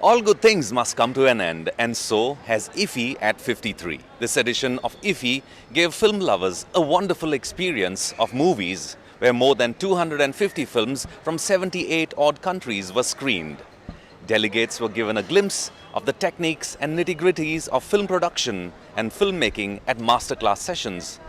All good things must come to an end, and so has IFFI at 53. This edition of IFFI gave film lovers a wonderful experience of movies where more than 250 films from 78 odd countries were screened. Delegates were given a glimpse of the techniques and nitty-gritties of film production and filmmaking at masterclass sessions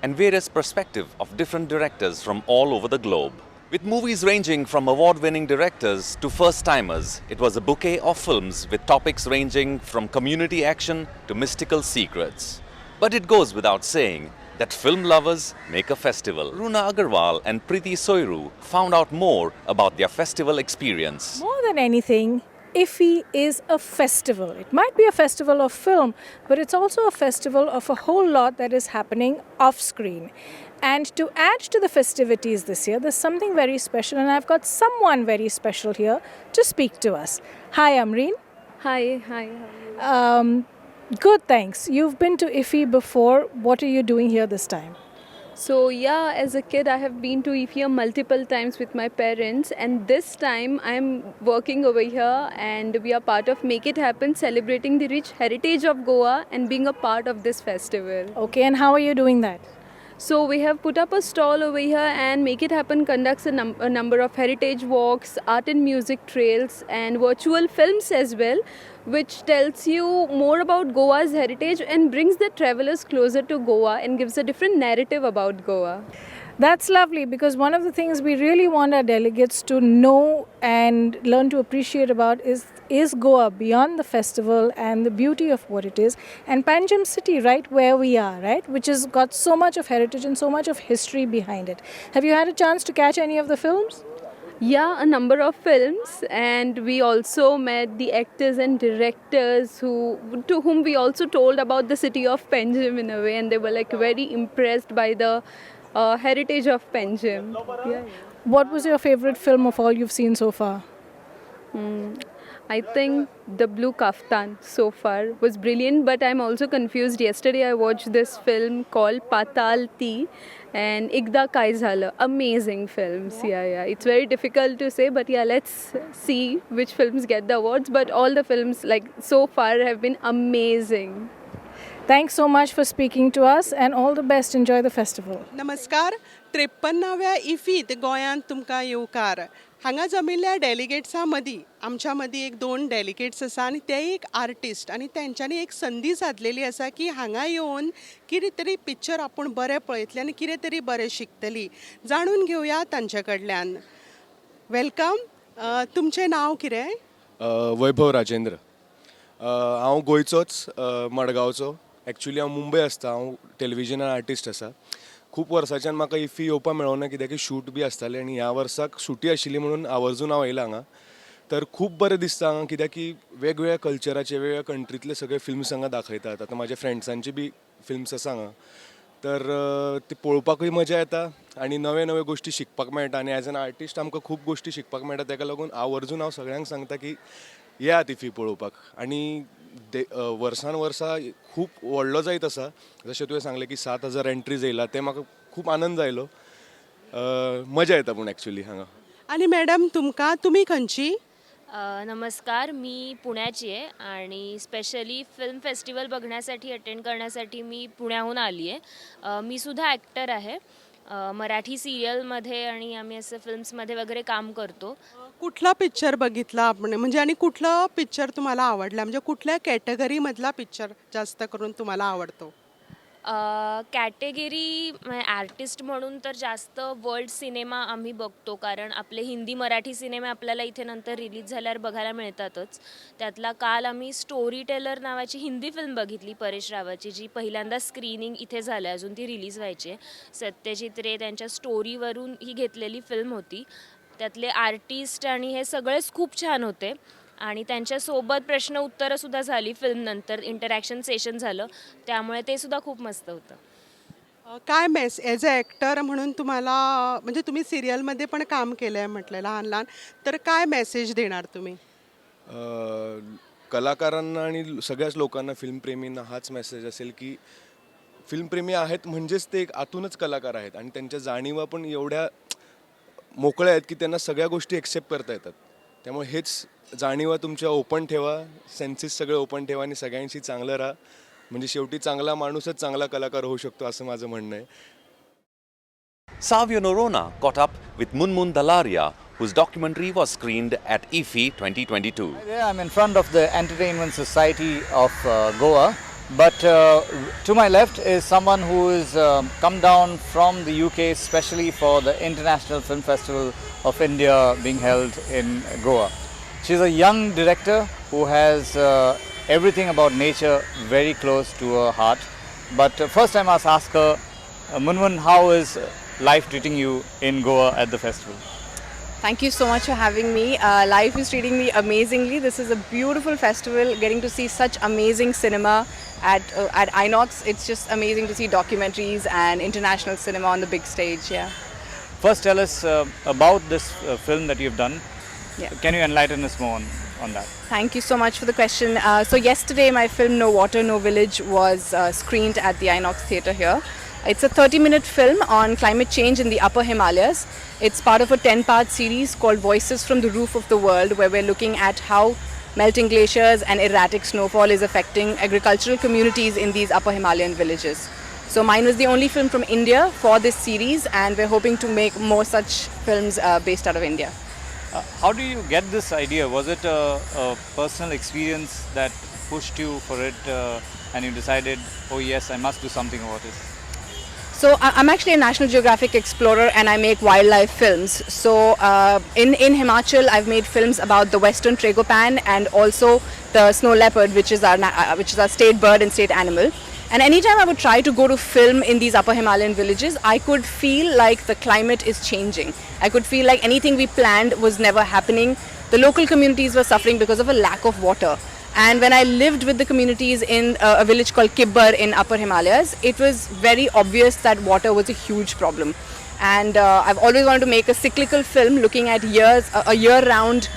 and various perspectives of different directors from all over the globe. With movies ranging from award-winning directors to first-timers, it was a bouquet of films with topics ranging from community action to mystical secrets. But it goes without saying that film lovers make a festival. Runa Aggarwal and Priti Soiru found out more about their festival experience. More than anything, IFFI is a festival. It might be a festival of film, but it's also a festival of a whole lot that is happening off-screen. And to add to the festivities this year, there's something very special, and I've got someone very special here to speak to us. Hi, Amreen. Hi. How are you? Good, thanks. You've been to IFFI before. What are you doing here this time? So yeah, as a kid I have been to IFFI multiple times with my parents, and this time I'm working over here and we are part of Make It Happen, celebrating the rich heritage of Goa and being a part of this festival. Okay, and how are you doing that? So we have put up a stall over here, and Make It Happen conducts a number of heritage walks, art and music trails and virtual films as well, which tells you more about Goa's heritage and brings the travelers closer to Goa and gives a different narrative about Goa. That's lovely, because one of the things we really want our delegates to know and learn to appreciate about is Goa beyond the festival and the beauty of what it is. And Panjim city, right where we are, right, which has got so much of heritage and so much of history behind it. Have you had a chance to catch any of the films? Yeah, a number of films, and we also met the actors and directors to whom we also told about the city of Panjim in a way, and they were like very impressed by the heritage of Panjim. Yeah. What was your favorite film of all you've seen so far? I think The Blue Kaftan so far was brilliant, but I'm also confused. Yesterday I watched this film called Patalti and Ikda Kai Zhala. Amazing films. Yeah. It's very difficult to say, but yeah, let's see which films get the awards. But all the films like so far have been amazing. Thanks so much for speaking to us, and all the best. Enjoy the festival. नमस्कार. 53व्या इफीत गोंयांत तुमकां येवकार. हांगा जमिल्ल्या डेलिगेट्सां मदीं आमच्या मदीं एक 2 डेलिगेट्स आसा आनी ते एक आर्टिस्ट, आनी तेंच्यांनी एक संदी साधलेली आसा की हांगा येवन कितें तरी पिक्चर आपूण बरें पळयतलें आनी कितें तरी बरें शिकतलीं. जाणून घेवया तांचे कडल्यान. वेलकम. तुमचें नांव कितें? वैभव राजेंद्र. हांव गोंयचोच, मडगांवचो. एक्चुली हांव मुंबय आसता. हांव टेलिव्हिजनान आर्टिस्ट आसा. खूब वर्सांच्यान म्हाका इफ्फी येवपाक मेळोना, कित्याक की शूट बी आसतालें आनी ह्या वर्साक सुटी आशिल्ली म्हणून आवर्जून हांव येयलां हांगा. तर खूब बरें दिसता हांगा, कित्याक की वेगवेगळ्या कल्चराचे, वेगवेगळ्या कंट्रींतले सगळे फिल्म्स हांगा दाखयतात. आतां म्हाज्या फ्रेंड्सांचे बी फिल्म्स आसा हांगा. तर ते पळोवपाकूय मजा येता आनी नवे नवे गोश्टी शिकपाक मेळटा. आनी एज एन आर्टिस्ट आमकां खूब गोश्टी शिकपाक मेळटा. ताका लागून आवर्जून हांव सगळ्यांक सांगता की येयात इफ्फी पळोवपाक. आनी वर्सान वर्सा खूब व्हडलो जायत आसा. जशें तुवें सांगलें की 7,000 एंट्रीज येयला, ते म्हाका खूब आनंद जायलो. मजा येता पूण एक्चुली हांगा. आनी मॅडम तुमी खंयची? नमस्कार, मी पुण्याची आहे आणि स्पेशली फिल्म फेस्टिवल बघण्यासाठी अटेंड करण्यासाठी मी पुण्याहून आली आहे. मी सुद्धा ॲक्टर आहे. मराठी सिरियलमध्ये आणि आम्ही असं फिल्म्समध्ये वगैरे काम करतो. कुठला पिक्चर बघितला आपण, म्हणजे आणि कुठला पिक्चर तुम्हाला आवडला, म्हणजे कुठल्या कॅटेगरीमधला पिक्चर जास्त करून तुम्हाला आवडतो? कॅटेगरी आर्टिस्ट म्हणून तर जास्त वर्ल्ड सिनेमा आम्ही बघतो, कारण आपले हिंदी मराठी सिनेमे आपल्याला इथे नंतर रिलीज झाल्यावर बघायला मिळतातच. त्यातला काल आम्ही स्टोरी टेलर नावाची हिंदी फिल्म बघितली परेश रावलची, जी पहिल्यांदा स्क्रीनिंग इथे झालं, अजून ती रिलीज व्हायची आहे. सत्यजित रे त्यांच्या स्टोरीवरून ही घेतलेली फिल्म होती. त्यातले आर्टिस्ट आणि हे सगळेच खूप छान होते आणि त्यांच्यासोबत प्रश्न उत्तरंसुद्धा झाली फिल्मनंतर, इंटरॅक्शन सेशन झालं, त्यामुळे ते सुद्धा खूप मस्त होतं. काय ॲज अ ॲक्टर म्हणून तुम्हाला, म्हणजे तुम्ही सिरियलमध्ये पण काम केलं आहे म्हटलं लहान लहान, तर काय मेसेज देणार तुम्ही? कलाकारांना आणि सगळ्याच लोकांना, फिल्मप्रेमींना हाच मेसेज असेल की फिल्मप्रेमी आहेत म्हणजेच ते एक आतूनच कलाकार आहेत आणि त्यांच्या जाणीवा पण एवढ्या मोकळ्या आहेत की त्यांना सगळ्या गोष्टी एक्सेप्ट करता येतात. त्यामुळे हेच जाणीवा तुमच्या ओपन ठेवा, सेन्सेस सगळे ओपन ठेवा आणि सगळ्यांशी चांगलं राहा. म्हणजे शेवटी चांगला माणूसच चांगला कलाकार होऊ शकतो असं माझं म्हणणं आहे. Savio de Noronha caught up with Munmun Dalaria, whose documentary was screened at IFFI 2022. Hi there, I'm in front of the Entertainment Society of Goa, but to my left is someone who has come down from the UK especially for the International Film Festival of India being held in Goa. She's a young director who has everything about nature very close to her heart. But first I must ask her, Munmun, how is life treating you in Goa at the festival? Thank you so much for having me. Life is treating me amazingly. This is a beautiful festival. Getting to see such amazing cinema at Inox. It's just amazing to see documentaries and international cinema on the big stage. Yeah. First tell us about this film that you've done. Yeah. Can you enlighten us more on that? Thank you so much for the question. So yesterday my film No Water No Village was screened at the Inox Theatre here. It's a 30-minute film on climate change in the Upper Himalayas. It's part of a 10-part series called Voices from the Roof of the World, where we're looking at how melting glaciers and erratic snowfall is affecting agricultural communities in these Upper Himalayan villages. So mine was the only film from India for this series, and we're hoping to make more such films based out of India. How do you get this idea? Was it a personal experience that pushed you for it and you decided, oh yes, I must do something about this? So I'm actually a National Geographic explorer and I make wildlife films. So in Himachal I've made films about the western tragopan and also the snow leopard, which is our state bird and state animal. And anytime I would try to go to film in these Upper Himalayan villages, I could feel like the climate is changing. I could feel like anything we planned was never happening. The local communities were suffering because of a lack of water. And when I lived with the communities in a village called Kibbar in Upper Himalayas, it was very obvious that water was a huge problem. And I've always wanted to make a cyclical film looking at a year-round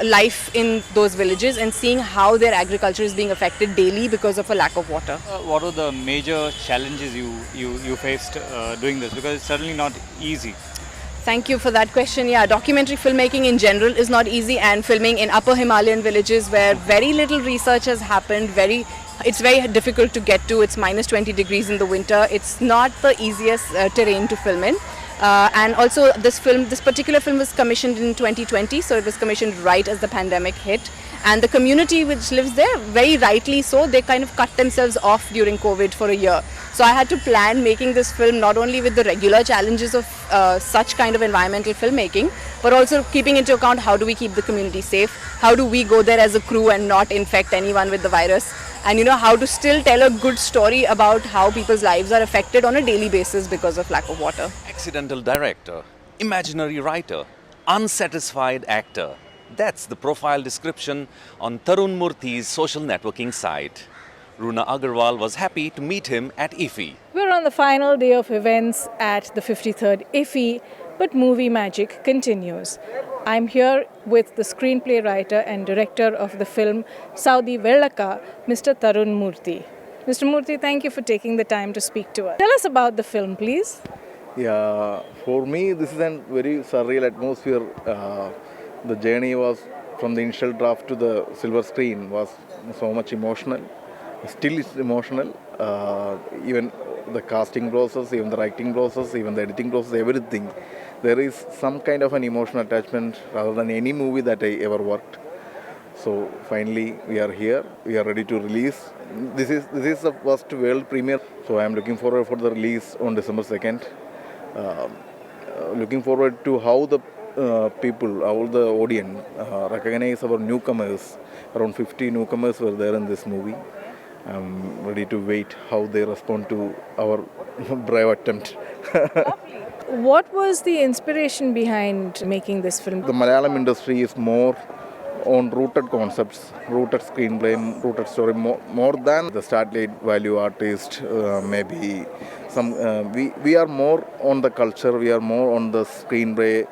life in those villages and seeing how their agriculture is being affected daily because of a lack of water. What were the major challenges you faced doing this? Because it's certainly not easy. Thank you for that question. Yeah, documentary filmmaking in general is not easy, and filming in Upper Himalayan villages where very little research has happened, it's very difficult to get to. It's minus 20 degrees in the winter. It's not the easiest terrain to film in. And also this particular film was commissioned in 2020, so it was commissioned right as the pandemic hit. And the community which lives there, very rightly so, they kind of cut themselves off during COVID for a year. So I had to plan making this film not only with the regular challenges of such kind of environmental filmmaking, but also keeping into account how do we keep the community safe, how do we go there as a crew and not infect anyone with the virus, and how to still tell a good story about how people's lives are affected on a daily basis because of lack of water. Accidental director, imaginary writer, unsatisfied actor. That's the profile description on Tarun Murthy's social networking site. Runa Aggarwal was happy to meet him at IFFI. We're on the final day of events at the 53rd IFFI, but movie magic continues. I'm here with the screenplay writer and director of the film Saudi Velaka, Mr. Tarun Murthy. Mr. Murthy, thank you for taking the time to speak to us. Tell us about the film, please. Yeah, for me this is a very surreal atmosphere. The journey was from the initial draft to the silver screen was so much emotional. Still it's emotional. Even the casting process, even the writing process, even the editing process, everything. There is some kind of an emotional attachment rather than any movie that I ever worked. So finally we are here. We are ready to release. This is the first world premiere. So I am looking forward for the release on December 2nd. Looking forward to how the people, all the audience recognize our newcomers. Around 50 newcomers were there in this movie. I'm ready to wait how they respond to our brave attempt. What was the inspiration behind making this film? The Malayalam industry is more on rooted concepts, rooted screenplay, rooted story, more than the starlight value artist. Maybe some we are more on the culture, we are more on the screenplay.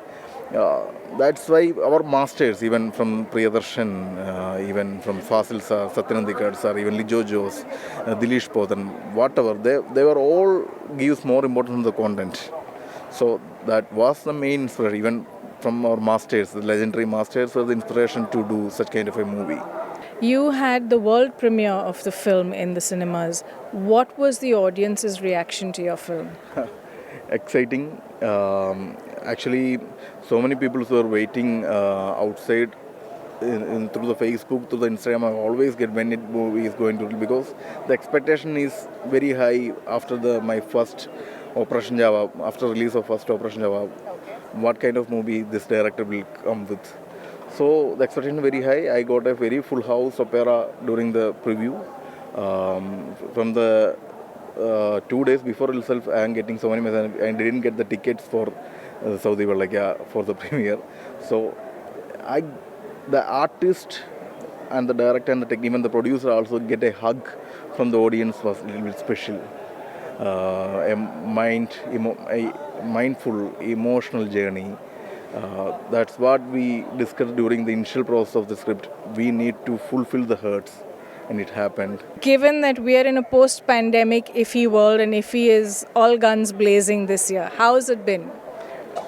That's why our masters, even from Priyadarshan, even from Fasil sir, Satyanandikad sir, even Lijo Jos, Dilish Pothan, whatever, they were all gives more importance to the content. So that was the main inspiration, even from our masters, the legendary masters, were the inspiration to do such kind of a movie. You had the world premiere of the film in the cinemas. What was the audience's reaction to your film? Exciting. Actually, so many people were waiting outside through the Facebook, through the Instagram. I always get when it movie is going to, because the expectation is very high after my first Operation Java, after release of first Operation Java. What kind of movie this director will come with? So the expectation is very high. I got a very full house opera during the preview. From the 2 days before itself, I am getting so many messages. I didn't get the tickets for Saudi World, for the premiere. So the artist and the director and the technique, even the producer also get a hug from the audience was a little bit special. A mindful, emotional journey. That's what we discussed during the initial process of the script. We need to fulfill the hurts, and it happened. Given that we are in a post-pandemic IFFI world and IFFI is all guns blazing this year, how has it been?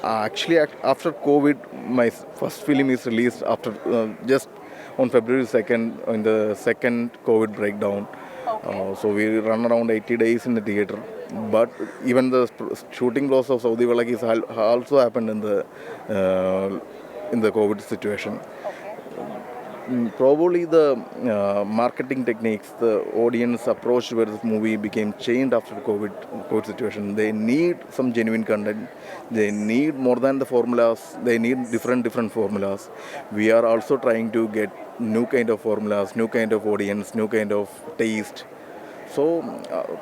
Actually, after COVID, my first film is released after just on February 2nd, in the second COVID breakdown. So we run around 80 days in the theatre. But even the shooting process of Saudi Walak is also happened in the COVID situation. Probably the marketing techniques, the audience approach where this movie became changed after the COVID situation. They need some genuine content. They need more than the formulas. They need different formulas. We are also trying to get new kind of formulas, new kind of audience, new kind of taste. So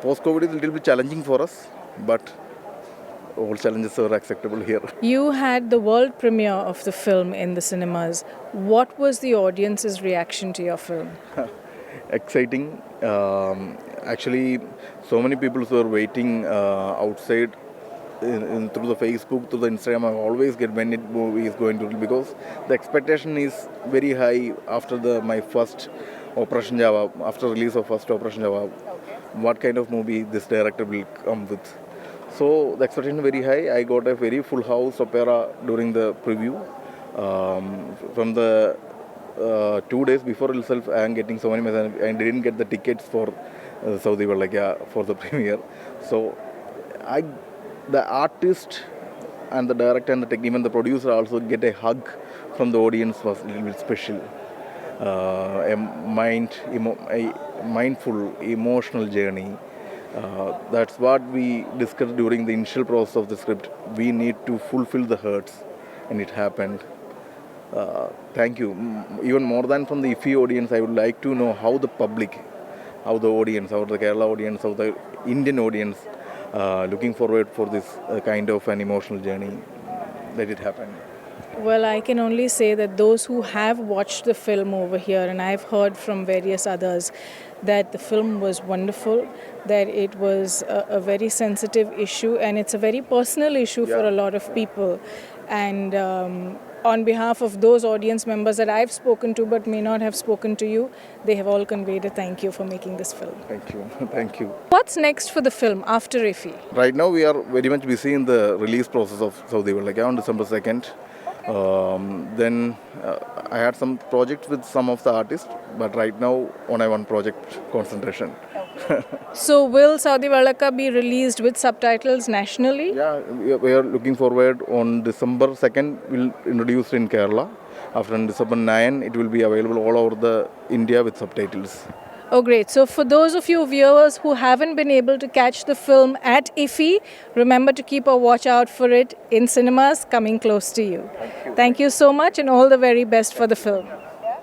post-COVID is a little bit challenging for us, but all challenges are acceptable here. You had the world premiere of the film in the cinemas. What was the audience's reaction to your film? Exciting. Actually, so many people were waiting outside through the Facebook, through the Instagram. I always get when it movie is going to, because the expectation is very high after my first Operation Java, after release of first Operation Java. What kind of movie this director will come with? So the expectation is very high. I got a very full house opera during the preview. From the 2 days before itself, I am getting so many messages. I didn't get the tickets for Saudi World, for the premiere. So the artist and the director and the technique, even the producer also get a hug from the audience was a little bit special. A mindful, emotional journey. That's what we discussed during the initial process of the script. We need to fulfill the hurts, and it happened. Thank you. Even more than from the IFFI audience, I would like to know how the public, how the audience, how the Kerala audience, how the Indian audience looking forward for this kind of an emotional journey. Let it happen. Well, I can only say that those who have watched the film over here, and I've heard from various others, that the film was wonderful, that it was a very sensitive issue, and it's a very personal issue for a lot of people. And on behalf of those audience members that I've spoken to but may not have spoken to you, they have all conveyed a thank you for making this film. Thank you. Thank you. What's next for the film after IFFI? Right now, we are very much busy in the release process of Saudi World, on December 2nd. Then I had some projects with some of the artists, but right now on a one project concentration. So will Saudi Walaka be released with subtitles nationally? Yeah, we are looking forward. On December 2nd, we'll introduce in Kerala. After December 9, it will be available all over the India with subtitles. Oh, great. So for those of you viewers who haven't been able to catch the film at IFFI, remember to keep a watch out for it in cinemas coming close to you. Thank you so much, and all the very best for the film.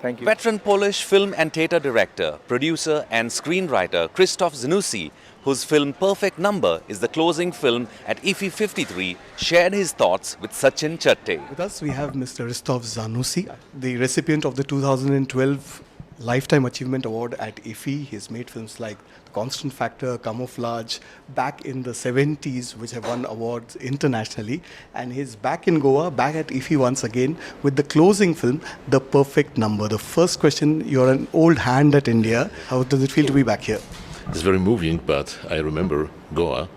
Thank you. Veteran Polish film and theatre director, producer and screenwriter Krzysztof Zanussi whose film Perfect Number is the closing film at IFFI 53, shared his thoughts with Sachin Chatte. With us, we have Mr. Ristov Zanussi, the recipient of the 2012 Lifetime Achievement Award at IFFI. He's made films like The Constant Factor, Camouflage, back in the 70s, which have won awards internationally. And he's back in Goa, back at IFFI once again, with the closing film, The Perfect Number. The first question, you're an old hand at India. How does it feel to be back here? It's very moving, but I remember Goa,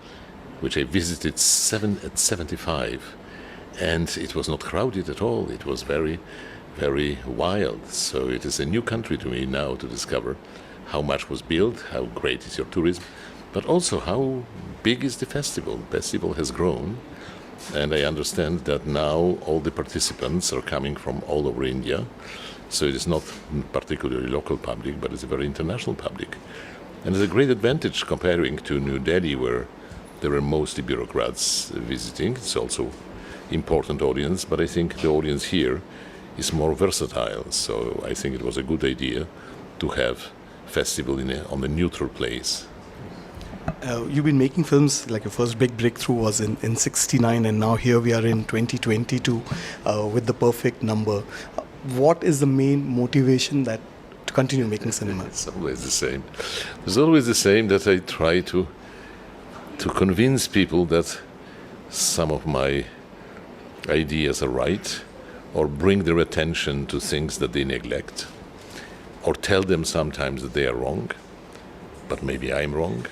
which I visited at 75, and it was not crowded at all. It was very, very wild. So it is a new country to me now to discover how much was built, how great is your tourism, but also how big is the festival. The festival has grown, and I understand that now all the participants are coming from all over India. So it is not particularly local public, but it's a very international public. And it's a great advantage comparing to New Delhi, where there are mostly bureaucrats visiting. It's also important audience, but I think the audience here is more versatile. So I think it was a good idea to have festival on a neutral place. You've been making films, like your first big breakthrough was in 69, and now here we are in 2022 with The Perfect Number. What is the main motivation to continue making cinema? It's always the same. It's always the same that I try to convince people that some of my ideas are right, or bring their attention to things that they neglect, or tell them sometimes that they are wrong, but maybe I'm wrong.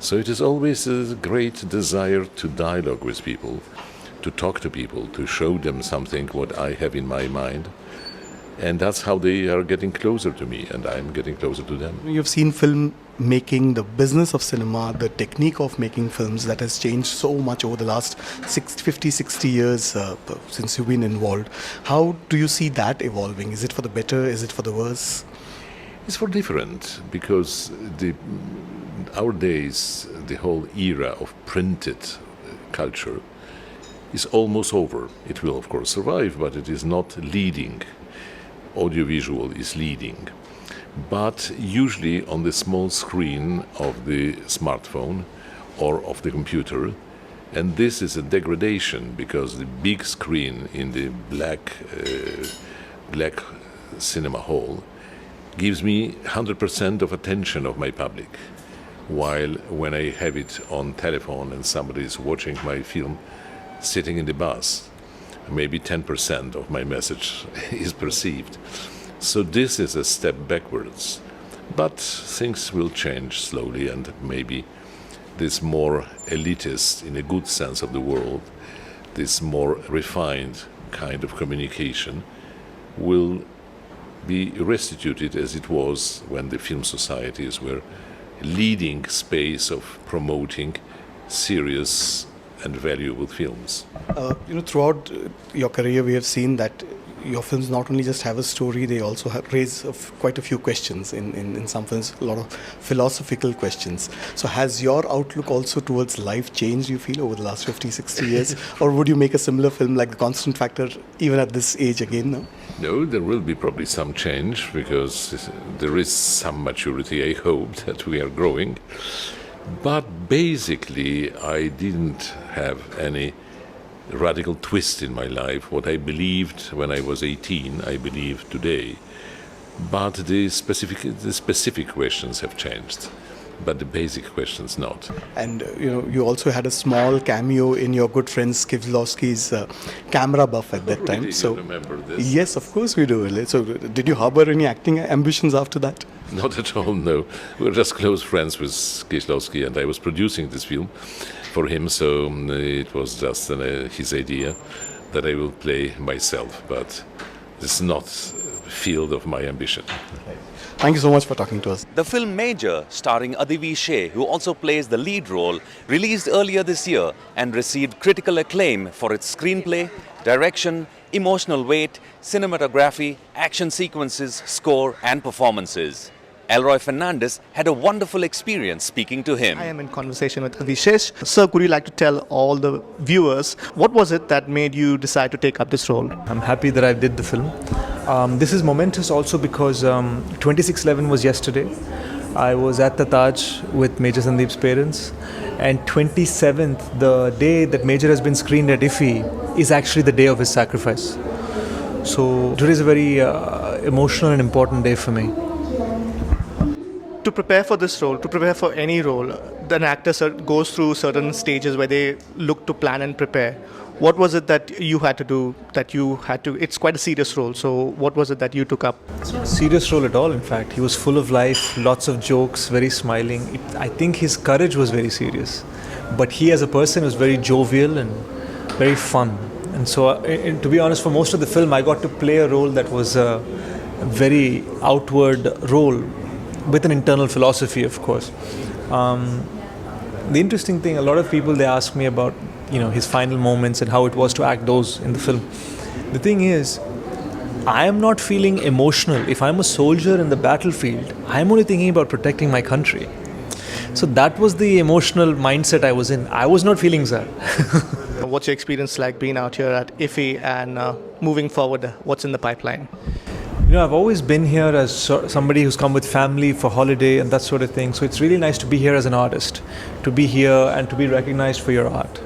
So it is always a great desire to dialogue with people, to talk to people, to show them something what I have in my mind. And that's how they are getting closer to me, and I'm getting closer to them. You've seen film making, the business of cinema, the technique of making films that has changed so much over the last 50, 60 years since you've been involved. How do you see that evolving? Is it for the better? Is it for the worse? It's for different, because our days, the whole era of printed culture is almost over. It will, of course, survive, but it is not leading. Audiovisual is leading, but usually on the small screen of the smartphone or of the computer, and this is a degradation because the big screen in the black cinema hall gives me 100% of attention of my public, while when I have it on telephone and somebody is watching my film sitting in the bus, maybe 10% of my message is perceived. So this is a step backwards. But things will change slowly, and maybe this more elitist, in a good sense of the word, this more refined kind of communication will be restituted as it was when the film societies were leading space of promoting serious and valuable films. Throughout your career, we have seen that your films not only just have a story, they also raise quite a few questions. In some films, a lot of philosophical questions. So has your outlook also towards life changed, you feel, over the last 50, 60 years? Or would you make a similar film like The Constant Factor even at this age again now? No, there will be probably some change, because there is some maturity, I hope, that we are growing. But basically, I didn't have any radical twist in my life. What I believed when I was 18, I believe today. But the specific questions have changed, but the basic questions not. And you also had a small cameo in your good friend Kieslowski's Camera Buff at that time. Really? So You remember this? Yes, of course we do. So did you harbor any acting ambitions after that? Not at all, no. We were just close friends with Kieslowski, and I was producing this film for him, so it was just his idea that I will play myself, but it's not field of my ambition. Thank you so much for talking to us. The film Major, starring Adivi Shea, who also plays the lead role, released earlier this year and received critical acclaim for its screenplay, direction, emotional weight, cinematography, action sequences, score and performances. Cher Fernandes had a wonderful experience speaking to him. I am in conversation with Avishesh. Sir, could you like to tell all the viewers what was it that made you decide to take up this role? I'm happy that I did the film. This is momentous also because 26/11 was yesterday. I was at the Taj with Major Sandeep's parents, and 27th, the day that Major has been screened at IFFI, is actually the day of his sacrifice. So today is a very emotional and important day for me. To prepare for this role, to prepare for any role, an actor goes through certain stages where they look to plan and prepare. What was it that you had to do, it's quite a serious role, so what was it that you took up? It's not a serious role at all, in fact. He was full of life, lots of jokes, very smiling. I think his courage was very serious. But he as a person was very jovial and very fun. And so, to be honest, for most of the film, I got to play a role that was a very outward role with an internal philosophy, of course. The interesting thing, a lot of people, they ask me about his final moments and how it was to act those in the film. The thing is, I am not feeling emotional. If I'm a soldier in the battlefield, I'm only thinking about protecting my country. So that was the emotional mindset I was in. I was not feeling sad. What's your experience like being out here at IFFI and moving forward? What's in the pipeline? I've always been here as somebody who's come with family for holiday and that sort of thing. So it's really nice to be here as an artist, to be here and to be recognized for your art.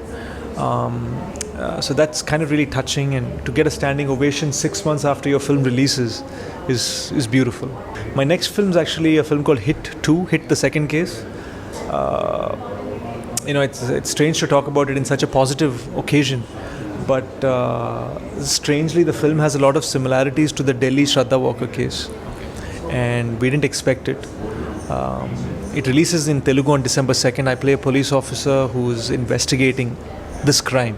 So that's kind of really touching, and to get a standing ovation 6 months after your film releases is beautiful. My next film is actually a film called Hit 2, Hit the Second Case. It's strange to talk about it in such a positive occasion, but strangely the film has a lot of similarities to the Delhi Shraddha Walker case, and we didn't expect it. It releases in Telugu on December 2nd. I play a police officer who's investigating this crime,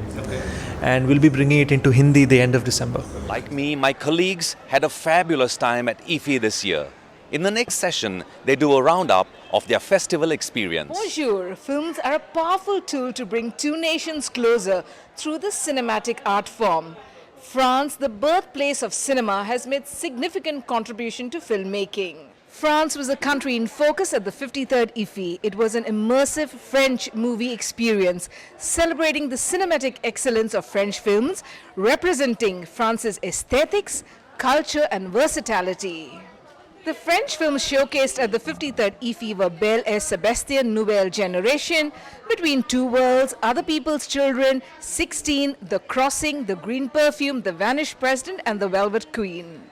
and we'll be bringing it into Hindi the end of December. Like me, my colleagues had a fabulous time at IFFI this year. In the next session, they do a roundup of their festival experience. Bonjour! Films are a powerful tool to bring two nations closer through the cinematic art form. France, the birthplace of cinema, has made significant contribution to filmmaking. France was a country in focus at the 53rd IFFI. It was an immersive French movie experience, celebrating the cinematic excellence of French films, representing France's aesthetics, culture and versatility. The French films showcased at the 53rd IFFI were Belle et Sébastien Nouvelle Generation, Between Two Worlds, Other People's Children, 16, The Crossing, The Green Perfume, The Vanished President and The Velvet Queen.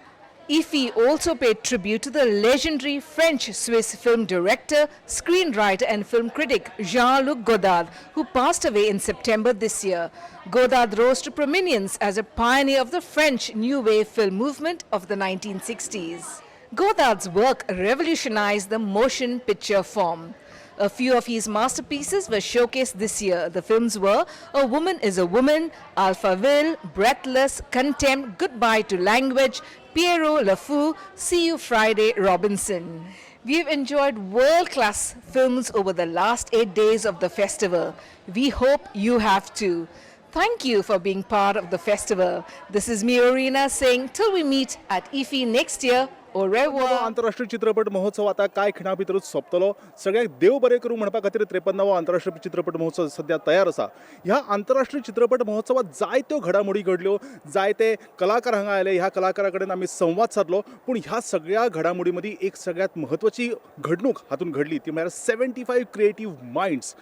IFFI also paid tribute to the legendary French-Swiss film director, screenwriter and film critic Jean-Luc Godard, who passed away in September this year. Godard rose to prominence as a pioneer of the French New Wave film movement of the 1960s. Godard's work revolutionized the motion picture form. A few of his masterpieces were showcased this year. The films were A Woman is a Woman, Alphaville, Breathless, Contempt, Goodbye to Language, Pierrot Le Fou, See You Friday, Robinson. We've enjoyed world-class films over the last 8 days of the festival. We hope you have too. Thank you for being part of the festival. This is me, Oreerna, saying till we meet at IFFI next year. Au revoir. आंतरराष्ट्रीय चित्रपट महोत्सव आता काय खिणा भितरूच सोंपतलो. सगळ्याक देव बरें करूं म्हणपा खातीर 53वो आंतरराष्ट्रीय चित्रपट महोत्सव सध्या तयार आसा. ह्या आंतरराष्ट्रीय चित्रपट महोत्सवात जायत्यो घडामोडी घडल्यो, जायते कलाकार हांगा आयले. ह्या कलाकारा कडेन आमी संवाद साधलो. पूण ह्या सगळ्या घडामोडी मदीं एक सगळ्यात म्हत्वाची घडणूक हातून घडली ती म्हळ्यार 75 क्रिएटिव्ह माइंड्स.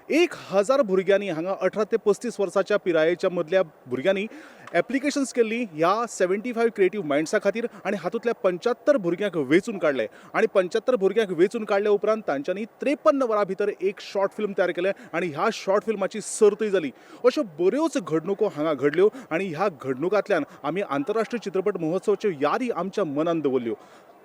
1000 भुरग्यांनी हांगा 18 ते 35 वर्साच्या पिरायेच्या मदल्या भुरग्यांनी एप्लिकेशन्स केल्ली ह्या 75 क्रिएटिव्ह माइंड्सा खातीर आनी हातूंतल्या 75 भुरग्यांक वेंचून काडले आनी 75 भुरग्यांक वेंचून काडल्या उपरांत तांच्यांनी 53 वरां भितर एक शॉर्ट फिल्म तयार केलें आनी ह्या शॉर्ट फिल्माची सर्तय जाली. अश्यो बऱ्योच घडणुको हांगा घडल्यो आनी ह्या घडणुकांतल्यान आमी आंतरराष्ट्रीय चित्रपट महोत्सवाच्यो यादी आमच्या मनान दवरल्यो.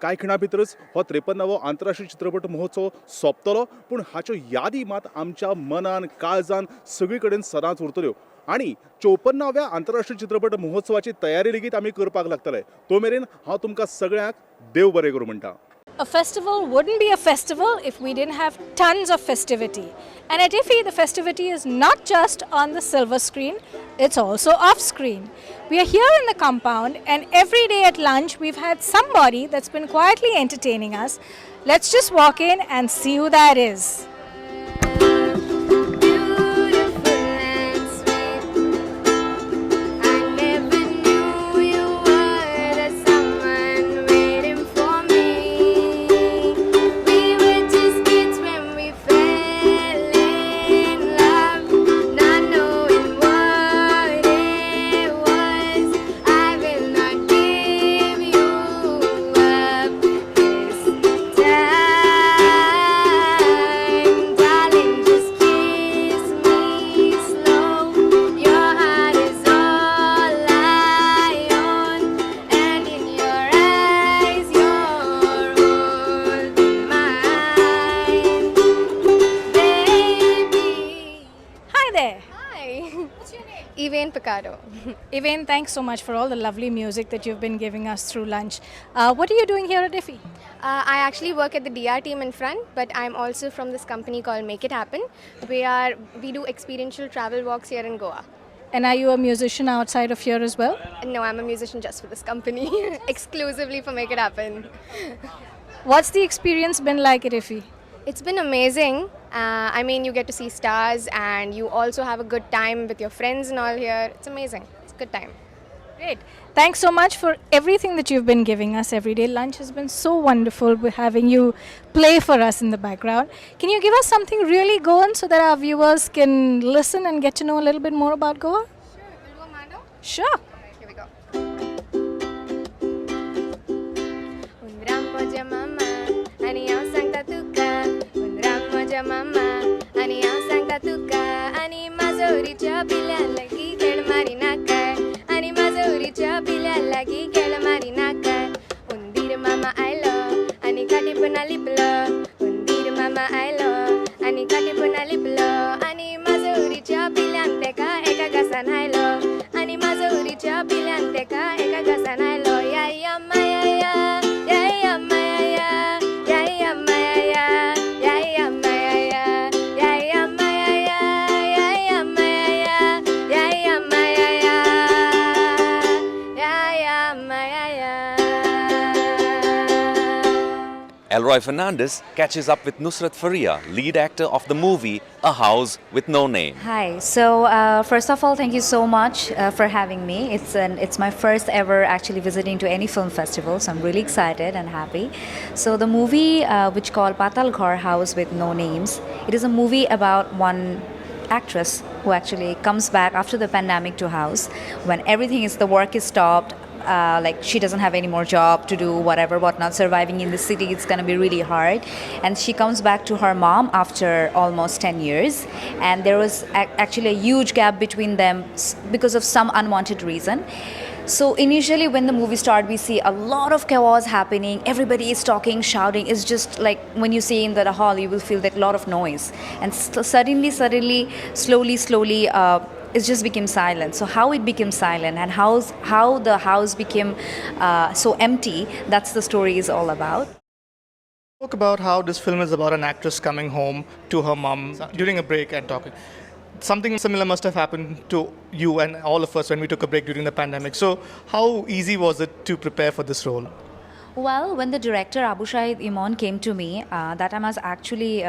कांय खिणा भितरच हो 53वो आंतरराष्ट्रीय चित्रपट महोत्सव सोंपतलो, पूण हाच्यो यादी मात आमच्या मनान काळजान सगळे कडेन सदांच उरतल्यो. आनी 54व्या आंतरराष्ट्रीय चित्रपट महोत्सवाची तयारी लेगीत आमी करपाक लागतले. तो मेरेन हांव तुमकां सगळ्यांक देव बरें करूं म्हणटा. A festival wouldn't be a festival if we didn't have tons of festivity. And at IFFI, the festivity is not just on the silver screen, it's also off screen. We are here in the compound, and every day at lunch we've had somebody that's been quietly entertaining us. Let's just walk in and see who that is. We will Picaro. Elaine, thanks so much for all the lovely music that you've been giving us through lunch. What are you doing here at IFFI? I actually work at the DR team in front, but I'm also from this company called Make It Happen. We do experiential travel walks here in Goa. And are you a musician outside of here as well? No, I'm a musician just for this company, exclusively for Make It Happen. What's the experience been like at IFFI? It's been amazing. I mean, you get to see stars and you also have a good time with your friends and all here. It's amazing. It's a good time. Great. Thanks so much for everything that you've been giving us every day. Lunch has been so wonderful. We're having you play for us in the background. Can you give us something really Goan so that our viewers can listen and get to know a little bit more about Goa? Sure. Will you do a Mando? Sure. Here we go. Undram moja mama, ani yaw sangta tuka. Undram moja mama, ani yaw sangta tuka. Ani mazoricha pilyalaki ked mari naka. Ani mazoricha pilyalaki ked mari naka. Undir mama I love, ani kati puna liplo. Undir mama I love, ani kati puna liplo. Ani mazoricha pilyanteka eka gasan I love. Ani mazoricha pilyanteka eka gasan I love. Ya ya maya ya, ya ya maya ya, ya ya maya ya, ya ya maya ya, ya ya maya ya, ya ya maya ya, ya ya maya ya, ya ya maya ya. Elroy Fernandes catches up with Nusrat Faria, lead actor of the movie A House with No Name. Hi. So first of all, thank you so much for having me. It's my first ever actually visiting to any film festival, so I'm really excited and happy. So the movie, which called Patal Ghar, House with No Names, it is a movie about one actress who actually comes back after the pandemic to house when everything is the work is stopped. Like she doesn't have any more job to do, whatnot. Surviving in the city, it's gonna be really hard. And she comes back to her mom after almost 10 years. And there was actually a huge gap between them because of some unwanted reason. So initially when the movie started, we see a lot of chaos happening. Everybody is talking, shouting. It's just like when you see in the hall, you will feel that lot of noise. And suddenly, slowly, it just became silent. So how it became silent and how the house became so empty, that's the story is all about. Talk about how this film is about an actress coming home to her mom during a break and talking. Something similar must have happened to you and all of us when we took a break during the pandemic. So how easy was it to prepare for this role? Well, when the director Abu Shahid Imon came to me, that time I was actually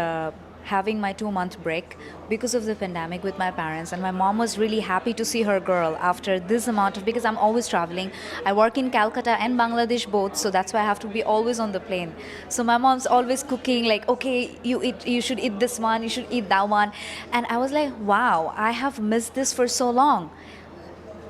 having my 2-month break because of the pandemic with my parents, and my mom was really happy to see her girl after this amount of, because I'm always traveling. I work in Calcutta and Bangladesh both, so that's why I have to be always on the plane. So my mom's always cooking like, okay, you should eat this one, you should eat that one. And I was like, wow, I have missed this for so long.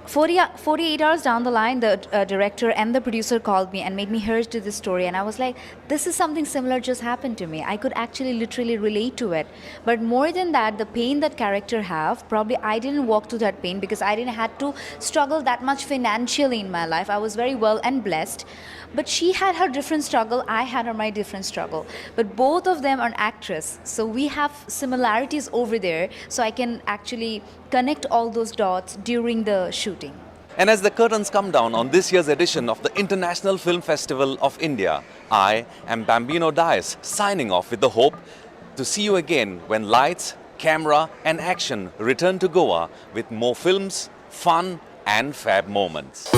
48 hours down the line, the director and the producer called me and made me hear to this story, and I was like, this is something similar just happened to me. I could actually literally relate to it. But more than that, the pain that character have, probably I didn't walk through that pain because I didn't have to struggle that much financially in my life. I was very well and blessed. But she had her different struggle, I had my different struggle. But both of them are an actress, so we have similarities over there, so I can actually connect all those dots during the shooting. And as the curtains come down on this year's edition of the International Film Festival of India, I am Bambino Dias, signing off with the hope to see you again when lights, camera and action return to Goa with more films, fun and fab moments.